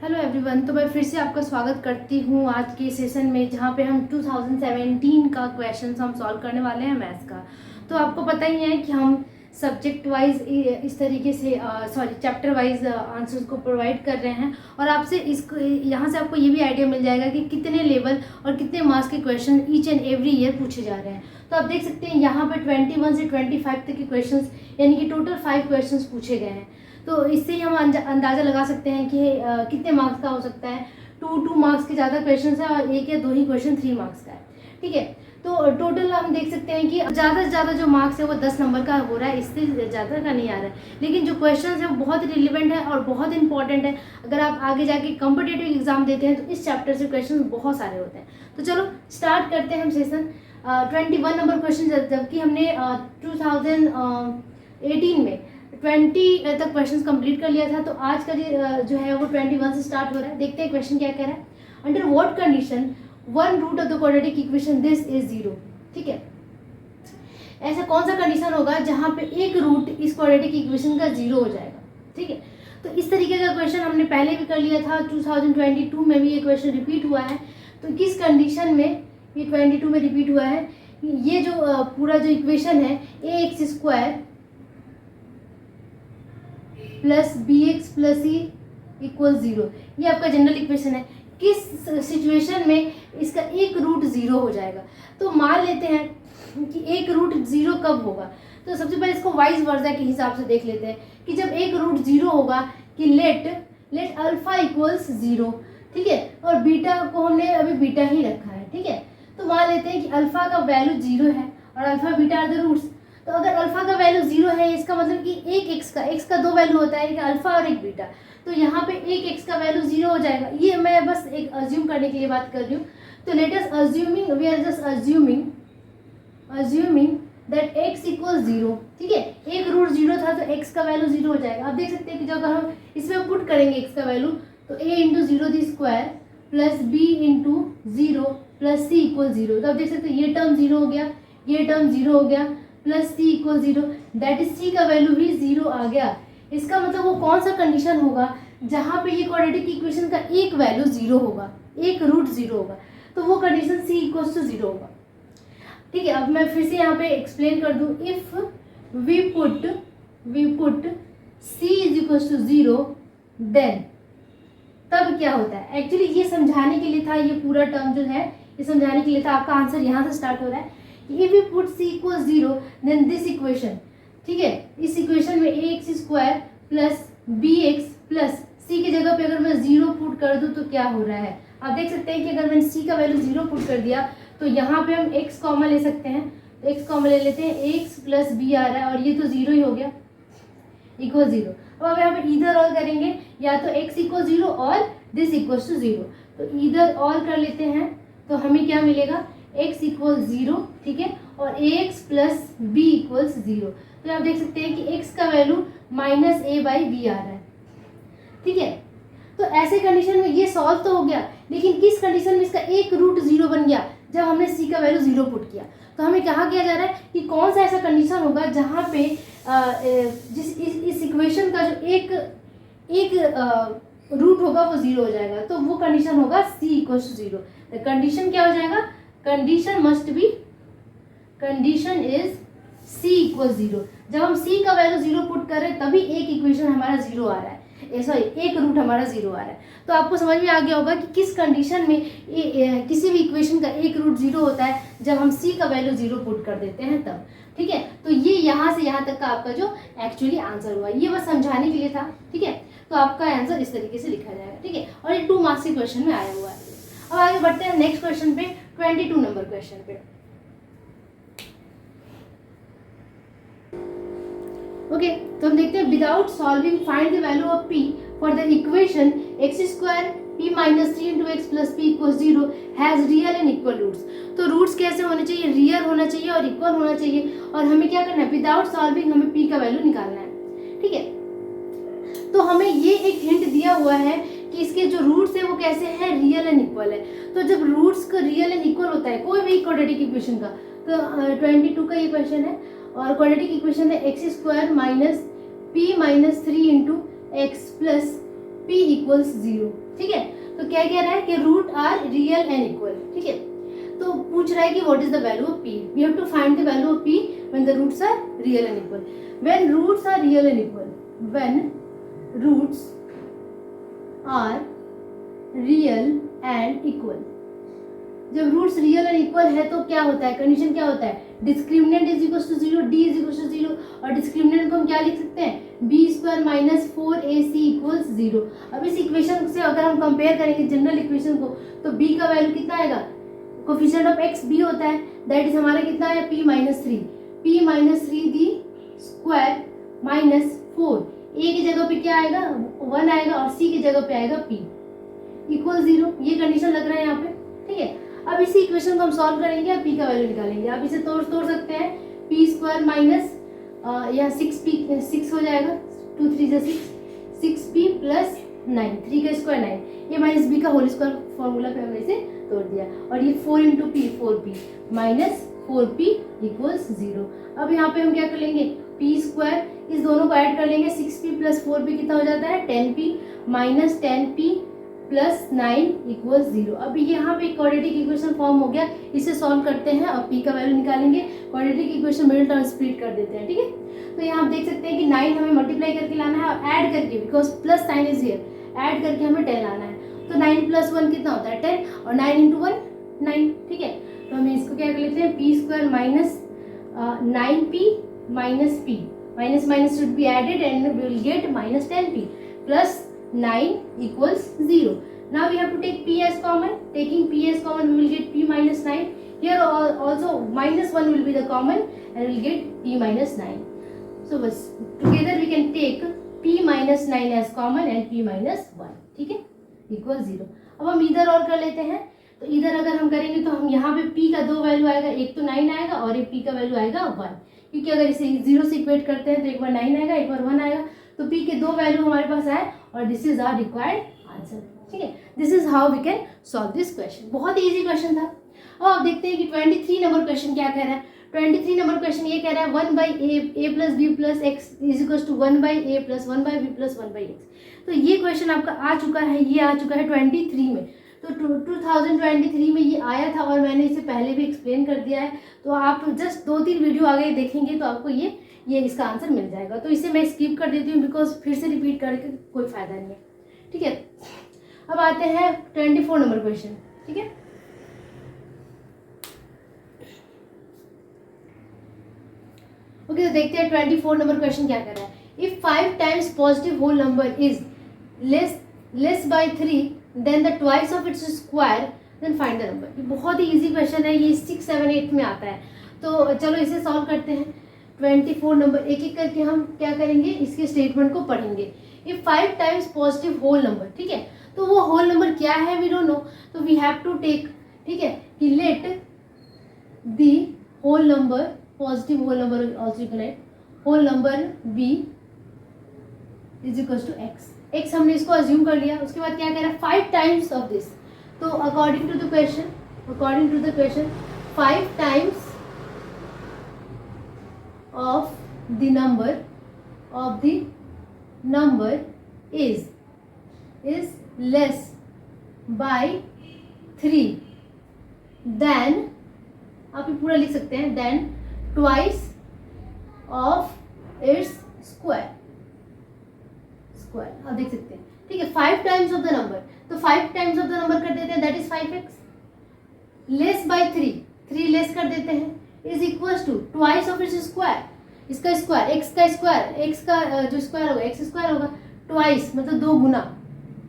Hello everyone. तो मैं फिर से आपका स्वागत करती हूँ आज के सेशन में, जहाँ पे हम 2017 का क्वेश्चन हम सॉल्व करने वाले हैं मैथ्स का। तो आपको पता ही है कि हम सब्जेक्ट वाइज इस तरीके से चैप्टर वाइज आंसर्स को प्रोवाइड कर रहे हैं, और आपसे इसको यहाँ से आपको ये भी आइडिया मिल जाएगा कि कितने लेवल और कितने मार्क्स के question each and every year पूछे जा रहे हैं। तो आप देख सकते हैं यहाँ पे 21 से 25 तक के क्वेश्चन, यानी कि टोटल 5 क्वेश्चन पूछे गए हैं। तो इससे ही हम अंदाज़ा लगा सकते हैं कि कितने मार्क्स का हो सकता है। 2 मार्क्स के ज़्यादा क्वेश्चन है और 1 या 2 ही क्वेश्चन 3 मार्क्स का है। ठीक है, तो टोटल हम देख सकते हैं कि ज़्यादा से ज़्यादा जो मार्क्स है वो 10 नंबर का हो रहा है, इससे ज़्यादा का नहीं आ रहा है। लेकिन जो क्वेश्चन है वो बहुत रिलेवेंट है और बहुत इंपॉर्टेंट है। अगर आप आगे जाके कॉम्पिटिटिव एग्जाम देते हैं तो इस चैप्टर से क्वेश्चन बहुत सारे होते हैं। तो चलो स्टार्ट करते हैं हम सेशन। 21 नंबर क्वेश्चन, जबकि हमने 2018 में 20 तक क्वेश्चन कंप्लीट कर लिया था। तो आज का जो है वो 21 से स्टार्ट हो रहा है। देखते हैं क्वेश्चन क्या कह रहा है। Under what condition one root of the quadratic equation this is 0। ठीक है, ऐसा कौन सा कंडीशन होगा जहां पे एक रूट इस क्वाड्रेटिक इक्वेशन का 0 हो जाएगा। ठीक है, तो इस तरीके का क्वेश्चन हमने पहले भी कर लिया था। 2022 में भी ये क्वेश्चन रिपीट हुआ है। तो किस कंडीशन में ये 22 में रिपीट हुआ है? ये जो पूरा जो इक्वेशन है ax² plus bx plus c equal 0, ये आपका जनरल इक्वेशन है। किस सिचुएशन में इसका एक रूट 0 हो जाएगा? तो मान लेते हैं कि एक रूट 0 कब होगा। तो सबसे पहले इसको वाइज वर्सा के हिसाब से देख लेते हैं कि जब एक रूट 0 होगा कि लेट अल्फा इक्वल्स 0। ठीक है, और बीटा को हमने अभी बीटा ही रखा है। ठीक है, तो मान लेते हैं कि अल्फा का वैल्यू 0 है और alpha beta are the roots. तो अगर अल्फा का वैल्यू 0 है, इसका मतलब कि एक एक्स का 2 वैल्यू होता है, एक अल्फा और एक बीटा। तो यहाँ पे एक एक्स का वैल्यू 0 हो जाएगा। ये मैं बस एक अज्यूम करने के लिए बात कर रही हूँ। तो let us assuming, we are just assuming that x equal 0। ठीक है, एक रूट 0 था तो x का वैल्यू 0 हो जाएगा। आप देख सकते हैं कि जब हम इसमें पुट करेंगे x का वैल्यू, तो a into 0 the square plus b into 0 plus c equal 0। तो आप देख सकते हैं ये टर्म 0 हो गया, ये टर्म 0 हो गया, plus c equal 0, that is c का वैल्यू भी 0 आ गया। इसका मतलब वो कौन सा कंडीशन होगा जहाँ पे ये क्वाड्रेटिक इक्वेशन का एक वैल्यू 0 होगा, एक रूट 0 होगा। तो वो कंडीशन c इक्वल्स टू 0 होगा। ठीक है, अब मैं फिर से यहाँ पे एक्सप्लेन कर दूँ। If we put c is equals to 0, then तब क्या होता है? एक्चुअली ये समझाने के लिए था, ये पूरा टर्म जो है ये समझाने के लिए था। आपका आंसर यहाँ से स्टार्ट हो रहा है। If we put c equals 0, then this equation, ठीक है, इस इक्वेशन में ax² plus bx plus c की जगह पे अगर मैं 0 पुट कर दूं तो क्या हो रहा है? आप देख सकते हैं कि अगर मैंने c का वैल्यू 0 पुट कर दिया तो यहाँ पे हम x कॉमन ले सकते हैं। तो x कॉमन ले लेते हैं, x प्लस b आ रहा है और ये तो 0 ही हो गया, इक्वल 0। अब आप यहाँ पे इधर ऑल करेंगे, या तो x इक्वल 0 और दिस इक्वल टू 0। तो इधर ऑल कर लेते हैं तो हमें क्या मिलेगा? x equal 0। ठीक है, और ax प्लस b इक्वल्स 0। तो आप देख सकते हैं कि x का value minus a by b आ रहा है। ठीक है, तो ऐसे कंडीशन में ये सॉल्व तो हो गया, लेकिन किस कंडीशन में इसका एक रूट 0 बन गया? जब हमने c का वैल्यू 0 पुट किया। तो हमें कहा किया जा रहा है कि कौन सा ऐसा कंडीशन होगा जहाँ पे इस इक्वेशन का जो एक रूट होगा वो 0 हो जाएगा। तो वो कंडीशन होगा c equals to 0। The condition क्या हो जाएगा? Condition is c equal 0। जब हम c का वैल्यू 0 पुट कर रहे हैं तभी एक इक्वेशन हमारा 0 आ रहा है, सॉरी एक रूट हमारा 0 आ रहा है। तो आपको समझ में आ गया होगा कि किस कंडीशन में किसी भी इक्वेशन का एक रूट 0 होता है, जब हम c का वैल्यू 0 पुट कर देते हैं तब। ठीक है, तो ये यहाँ से यहाँ तक का आपका जो एक्चुअली आंसर हुआ, ये बस समझाने के लिए था। ठीक है, तो आपका आंसर इस तरीके से लिखा जाएगा। ठीक है, और ये 2 मार्क्स के क्वेश्चन में आया हुआ है। अब आगे बढ़ते हैं नेक्स्ट क्वेश्चन पे, 22 नंबर क्वेश्चन पे। ओके, तो हम देखते हैं without solving find the value of p for the equation x² p minus 3 into x plus p equal 0 has real and equal roots. तो रूट्स कैसे होने चाहिए? रियल होना चाहिए और इक्वल होना चाहिए। और हमें क्या करना है? विदाउट सॉल्विंग हमें p का वैल्यू निकालना है। ठीक है, तो हमें ये एक हिंट दिया हुआ है कि इसके जो रूट्स है वो कैसे हैं? रियल एंड इक्वल है। तो जब रूट्स का रियल एंड इक्वल होता है कोई भी क्वाड्रेटिक इक्वेशन का, तो 22 का ये क्वेश्चन है और क्वाड्रेटिक इक्वेशन है x² minus p minus 3 into x plus p equals 0, ठीक है। तो क्या कह रहा है कि root are real and equal, ठीक है। तो पूछ रहा है कि what is the value of p, we have to find the value of p when the roots are real and equal. When roots are real and equal, when roots are real and equal, जब roots real and equal है तो क्या होता है, condition क्या होता है, discriminant is equal to 0, D is equal to 0, और डिस्क्रिमिनेंट को हम क्या लिख सकते हैं, B square minus 4ac equals 0। अब इस इक्वेशन से अगर हम कंपेयर करेंगे जनरल इक्वेशन को, तो b का वैल्यू कितना आएगा, कोफिशिएंट ऑफ x b होता है, दैट इज हमारा कितना है p minus 3, p minus 3 the square minus 4, a की जगह पे क्या आएगा 1 आएगा और c की जगह पे आएगा p इक्वल 0, ये कंडीशन लग रहा है यहाँ पे, ठीक है। अब इसी इक्वेशन को हम सॉल्व करेंगे और p का वैल्यू निकालेंगे। आप इसे तोड़ सकते हैं, p स्क्वायर माइनस यहाँ 6 हो जाएगा, 2 3 जा 6p प्लस 9, 3 का स्क्वायर 9, ये माइनस b का होल स्क्वायर फॉर्मूला पे हमने इसे तोड़ दिया, और ये 4 into p 4p minus 4p equals 0। अब यहाँ पे हम क्या कर लेंगे, p स्क्वायर इस दोनों को ऐड कर लेंगे, 6p प्लस 4p कितना हो जाता है 10p minus 10p plus 9 equals 0। अब यहाँ पे क्वाड्रेटिक इक्वेशन फॉर्म हो गया, इसे सॉल्व करते हैं और p का वैल्यू निकालेंगे, quadratic equation middle term split कर देते हैं, ठीक है। तो यहाँ आप देख सकते हैं कि 9 हमें मल्टीप्लाई करके लाना है और ऐड करके, because plus sign is here, add करके हमें 10 लाना है। तो 9 प्लस 1 कितना होता है 10, और 9 इंटू 1 9, ठीक है। तो हमें इसको क्या कर लेते हैं, p square minus 9p minus p, minus minus should be added and we will get minus 10p plus 9 equals 0. Now we have to take p as common. Taking p as common, we will get p minus 9. Here also minus 1 will be the common and we will get p minus 9. So together we can take p minus 9 as common and p minus 1. ठीक है, equal 0. अब हम इधर और कर लेते हैं। तो इधर अगर हम करेंगे तो हम यहाँ पे p का दो वैल्यू आएगा, एक तो 9 आएगा और एक p का वैल्यू आएगा 1, क्योंकि अगर इसे 0 से इक्वेट करते हैं तो एक बार 9 आएगा एक बार 1 आएगा, तो p के दो वैल्यू हमारे पास आए और this is our required answer, ठीक है। This is how we can solve this question. बहुत ही इजी क्वेश्चन था। अब आप देखते हैं कि 23 नंबर क्वेश्चन क्या कह रहा है। 23 नंबर क्वेश्चन ये कह रहा है 1/a plus b plus x is equal to 1/a plus 1/b plus 1/x। तो ये क्वेश्चन आपका आ चुका है, ये आ चुका है 23 में। तो 2023 में ये आया था और मैंने इसे पहले भी एक्सप्लेन कर दिया है। तो आप जस्ट 2-3 वीडियो आगे देखेंगे तो आपको ये इसका आंसर मिल जाएगा। तो इसे मैं स्किप कर देती हूँ बिकॉज फिर से रिपीट करके कोई फायदा नहीं है, ठीक है। अब आते हैं 24 नंबर क्वेश्चन, ठीक है। ओके, तो देखते हैं 24 नंबर क्वेश्चन क्या कर रहा है। If 5 times positive whole number is less by 3 then the twice of its square then find the number. ये बहुत ही इजी क्वेश्चन है, ये 6, 7, 8 में आता है। तो चलो इसे सॉल्व करते हैं। 24 नंबर एक एक करके हम क्या करेंगे, इसके स्टेटमेंट को पढ़ेंगे। If 5 times positive whole number, ठीक है, तो वो होल नंबर क्या है वी डोंट नो, तो वी हैव टू टेक, ठीक है, कि let the whole number, positive whole number also you can write, whole number B is equal to x हमने इसको अज्यूम कर लिया। उसके बाद क्या कह रहा है 5 टाइम्स ऑफ दिस। तो according to the question 5 times of the number is less by 3 then, आप ये पूरा लिख सकते हैं, then twice of its square आप देख सकते हैं, ठीक है। 5 टाइम्स ऑफ द नंबर, तो 5 टाइम्स ऑफ द नंबर कर देते हैं, that is 5x। Less by 3 less कर देते हैं, is equal to twice of its square, इसका स्क्वायर एक्स का स्क्वायर, एक्स का जो स्क्वायर होगा एक्स स्क्वायर होगा, ट्वाइस मतलब 2 गुना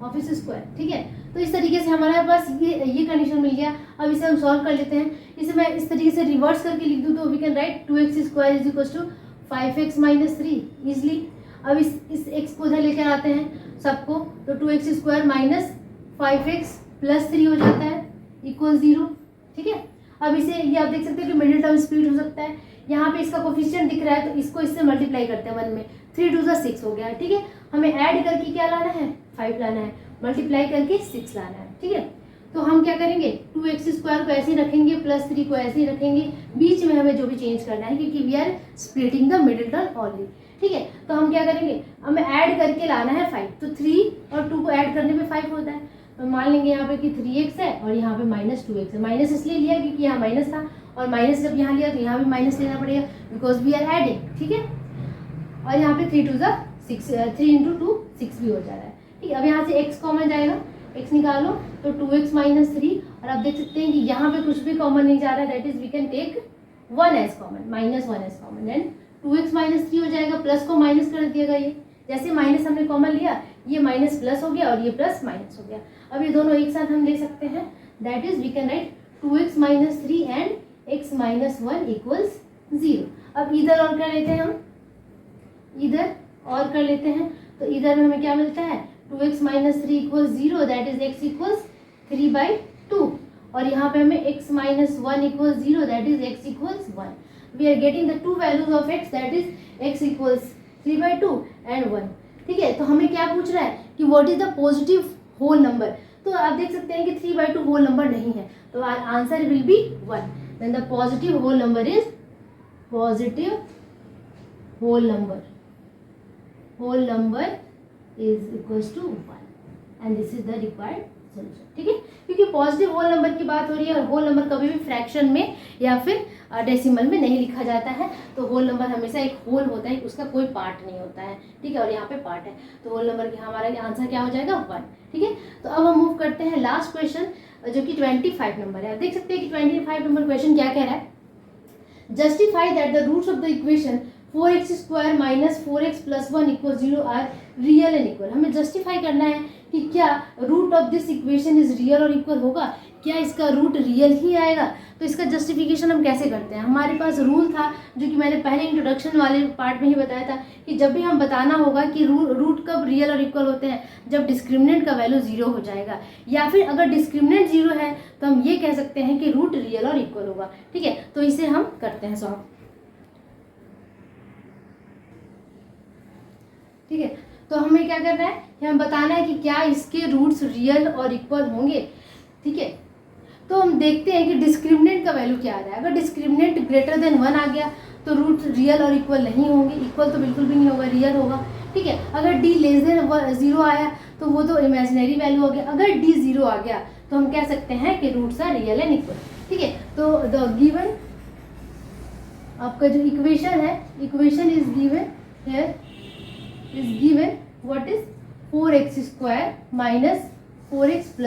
ऑफ इट्स स्क्वायर, ठीक है। तो इस तरीके से हमारे पास ये कंडीशन मिल गया। अब इसे हम सॉल्व कर लेते हैं। इसे मैं इस तरीके से रिवर्स करके लिख दूँ तो we can write 2x square is equal to 5x minus 3 easily. अब इस x को उधर लेकर आते हैं सबको, तो 2x square minus 5x plus 3 हो जाता है इक्वल 0, ठीक है। अब इसे ये आप देख सकते हैं कि मिडिल टर्म स्प्लिट हो सकता है। यहाँ पे इसका कोफिशिएंट दिख रहा है तो इसको इससे मल्टीप्लाई करते हैं 1 में, 3 2 जा 6 हो गया, ठीक है। हमें ऐड करके क्या लाना है 5 लाना है, मल्टीप्लाई करके 6 लाना है, ठीक है। तो हम क्या करेंगे 2x स्क्वायर को ऐसे ही रखेंगे, प्लस 3 को ऐसे ही रखेंगे, बीच में हमें जो भी चेंज करना है क्योंकि we are splitting the middle term only. ठीक है। तो हम क्या करेंगे, हमें ऐड करके लाना है 5, तो 3 और 2 को ऐड करने पे 5 होता है। तो मान लेंगे यहाँ पे कि 3x है और यहाँ पे -2x है। माइनस इसलिए लिया क्योंकि यहाँ माइनस था, और माइनस जब यहाँ लिया तो यहाँ भी माइनस लेना पड़ेगा बिकॉज वी आर एडिंग, ठीक है। और यहाँ पे 3 2 6, 3 × 2 6 भी हो जा रहा है, ठीक है। अब यहाँ से x कॉमन जाएगा, x निकालो तो 2x - 3, और आप देख सकते हैं कि यहाँ पे कुछ भी कॉमन नहीं जा रहा है, that is we can take 1 as common, -1 as common, then 2x - 3 हो जाएगा, प्लस को माइनस कर दिएगा। ये जैसे माइनस हमने कॉमन लिया, ये माइनस प्लस हो गया और ये प्लस माइनस हो गया। अब ये दोनों एक साथ हम ले सकते हैं, that is we can write 2x - 3 and x - 1 equals 0। अब इधर और कर लेते हैं, हम इधर और कर लेते हैं, तो इधर में हमें क्या मिलता है 2x - 3 equals 0, that is x equals 3/2, और यहाँ पे हमें x - 1 equals 0, that is x equals 1। We are getting the two values of x, that is x equals 3/2 and 1, ठीक है। तो हमें क्या पूछ रहा है कि what is the positive whole number. तो आप देख सकते हैं कि 3/2 होल नंबर नहीं है, तो answer will be 1। Then the positive whole number is positive whole number is equals to 1 and this is the required solution, ठीक है। क्योंकि पॉजिटिव होल नंबर की बात हो रही है और होल नंबर कभी भी फ्रैक्शन में या फिर डेसिमल में नहीं लिखा जाता है, तो होल नंबर हमेशा एक होल होता है, उसका कोई पार्ट नहीं होता है, ठीक है। और यहाँ पे पार्ट है, तो होल नंबर की हमारा आंसर क्या हो जाएगा 1, ठीक है। तो अब हम मूव करते हैं लास्ट क्वेश्चन, जो कि 25 नंबर है। आप देख सकते हैं कि 25 नंबर क्वेश्चन क्या कह रहा है, justify that the roots of the equation 4x² - 4x + 1 = 0 are real and equal. हमें जस्टिफाई करना है कि क्या root of this equation is real और इक्वल होगा, क्या इसका रूट रियल ही आएगा। तो इसका जस्टिफिकेशन हम कैसे करते हैं, हमारे पास रूल था जो कि मैंने पहले इंट्रोडक्शन वाले पार्ट में ही बताया था कि जब भी हम बताना होगा कि रूट कब रियल और इक्वल होते हैं, जब डिस्क्रिमिनेंट का वैल्यू 0 हो जाएगा, या फिर अगर डिस्क्रिमिनेंट 0 है तो हम ये कह सकते हैं कि रूट रियल और इक्वल होगा, ठीक है। तो इसे हम करते हैं सॉल्व, ठीक है। तो हमें क्या करना है कि हमें बताना है कि क्या इसके रूट्स रियल और इक्वल होंगे, ठीक है। तो हम देखते हैं कि डिस्क्रिमिनेंट का वैल्यू क्या आ रहा है। अगर डिस्क्रिमिनेंट ग्रेटर देन 1 आ गया तो रूट रियल और इक्वल नहीं होंगे, इक्वल तो बिल्कुल भी नहीं होगा, रियल होगा, ठीक है। अगर डी लेस देन 0 आया तो वो तो इमेजिनरी वैल्यू हो गया। अगर डी 0 आ गया तो हम कह सकते हैं कि roots are real and equal, ठीक है। तो द गिवन आपका जो इक्वेशन है, equation is given here, is given what is 4x² - 4x +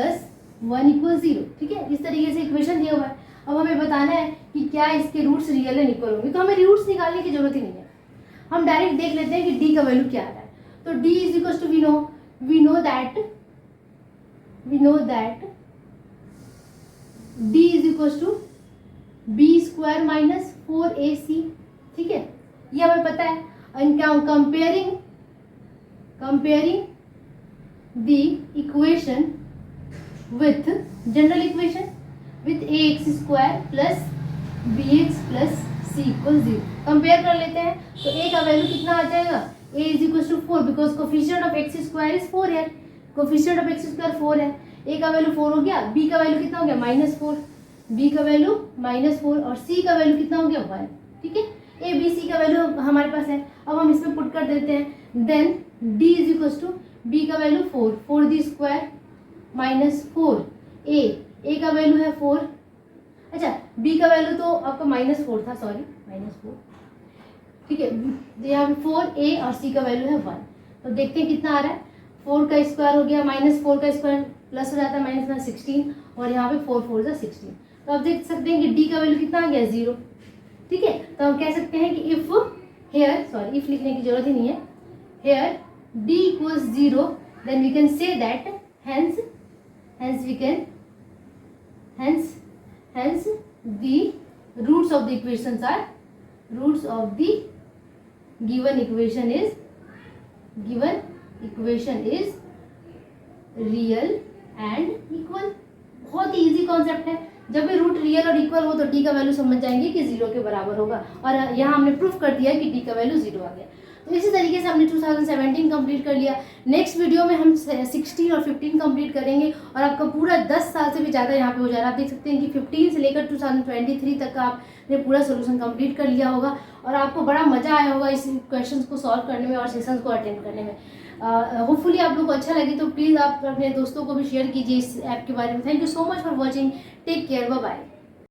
1 = 0, ठीक है। इस तरीके से इक्वेशन दिया हुआ है। अब हमें बताना है कि क्या इसके रूट्स रियल एंड इक्वल होंगे, तो हमें रूट्स निकालने की जरूरत ही नहीं है, हम डायरेक्ट देख लेते हैं कि d का वैल्यू क्या आ रहा है। तो d = we know that d = b² - 4ac, ठीक है, ये हमें पता है। And comparing the equation with general equation with ax² + bx + c = 0, compare कर लेते हैं। तो a का वैल्यू कितना आ जाएगा, a = 4 because coefficient of x² is 4 है, कोफिशिएंट ऑफ x² 4 है। a का वैल्यू 4 हो गया, b का वैल्यू कितना हो गया -4, b का वैल्यू -4 और c का वैल्यू कितना हो गया 1, ठीक है। a b c का वैल्यू हमारे पास है, अब हम इसमें पुट कर देते हैं। देन d = b का वैल्यू 4, 4d² -4, a का वैल्यू है 4, अच्छा b का वैल्यू तो आपका -4 था, सॉरी -4, ठीक है। यहाँ पे 4a और c का वैल्यू है 1, तो देखते हैं कितना आ रहा है। 4 का स्क्वायर हो गया, -4 का स्क्वायर प्लस हो जाता है -16, और यहाँ पे 4 4 = 16। तो आप देख सकते हैं कि d का वैल्यू कितना आ गया 0, ठीक है। तो हम कह सकते हैं कि इफ लिखने की जरूरत ही नहीं है, here d = 0, then we can say that hence the roots of the equations are, roots of the given equation is real and equal. बहुत ही इजी कॉन्सेप्ट है, जब भी रूट रियल और इक्वल हो तो डी का वैल्यू समझ जाएंगे कि 0 के बराबर होगा, और यहाँ हमने प्रूफ कर दिया कि डी का वैल्यू 0 आ गया। तो इसी तरीके से हमने 2017 कंप्लीट कर लिया। नेक्स्ट वीडियो में हम 16 और 15 कंप्लीट करेंगे और आपका पूरा 10 साल से भी ज़्यादा यहाँ पे हो जा रहा है। आप देख सकते हैं कि 15 से लेकर 2023 तक का आपने पूरा सोल्यूशन कंप्लीट कर लिया होगा और आपको बड़ा मज़ा आया होगा इस क्वेश्चंस को सॉल्व करने में और सेशंस को अटेंड करने में। होपफुली आप लोग को अच्छा लगे तो प्लीज़ आप अपने दोस्तों को भी शेयर कीजिए इस ऐप के बारे में। Thank you so much for watching. Take care, bye bye.